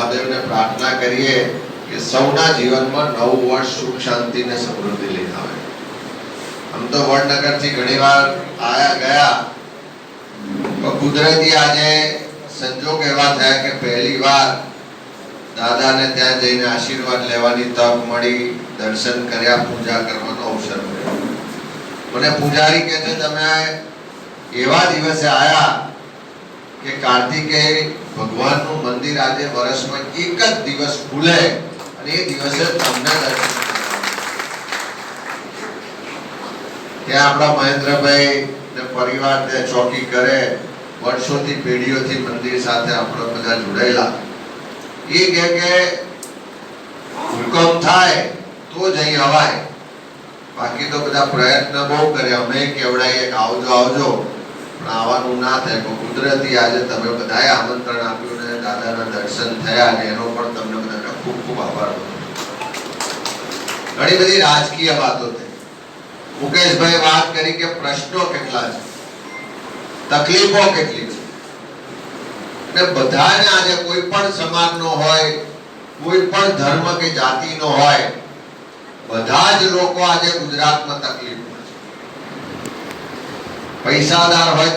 મહાદેવને પ્રાર્થના કરીએ કે સૌના જીવનમાં નવું વર્ષ સુખ શાંતિ ને સમૃદ્ધિ લઈને આવે. આમ તો વડનગરથી ઘણીવાર આયા ગયા, પણ કુદરતી આજે સંજોગ એવા થયા કે પહેલી વાર દાદાને ત્યાં જઈને આશીર્વાદ લેવાની તક મળી, દર્શન કર્યા, પૂજા કરવાનો અવસર મળ્યો. મને પૂજારી કહે છે તમે એવા દિવસે આયા કે કાર્તિકેય ભગવાનનું મંદિર આજે વર્ષમાં એક જ દિવસ ખુલે અને એ દિવસે તમને દર્શન ત્યાં આપણા મહેન્દ્રભાઈ ને પરિવાર તે ચોકી કરે, વર્ષોથી પેઢીઓથી મંદિર સાથે આપણે બધા જોડાયેલા. એ કહે કે હુકમ થાય તો જ અહીં અવાય, બાકી તો બધા પ્રયત્ન બહુ કરે, અમે કેવડાઈએ કે આવજો આવજો, પણ આવવાનું ના થાય. પણ કુદરતી આજે તમે બધાએ આમંત્રણ આપ્યું ને દાદાના દર્શન થયા અને એનો પણ તમને બધાને ખૂબ ખૂબ આભાર. ઘણી બધી રાજકીય વાતો થઈ. મુકેશભાઈ વાત કરી કે પ્રશ્નો કેટલા છે, તકલીફો કેટલી છે, ને બધાને આજે કોઈ પણ સમાજનો હોય, કોઈ પણ ધર્મ કે જાતિનો હોય, બધા જ લોકો આજે ગુજરાતમાં તકલીફમાં છે. પૈસાદાર હોય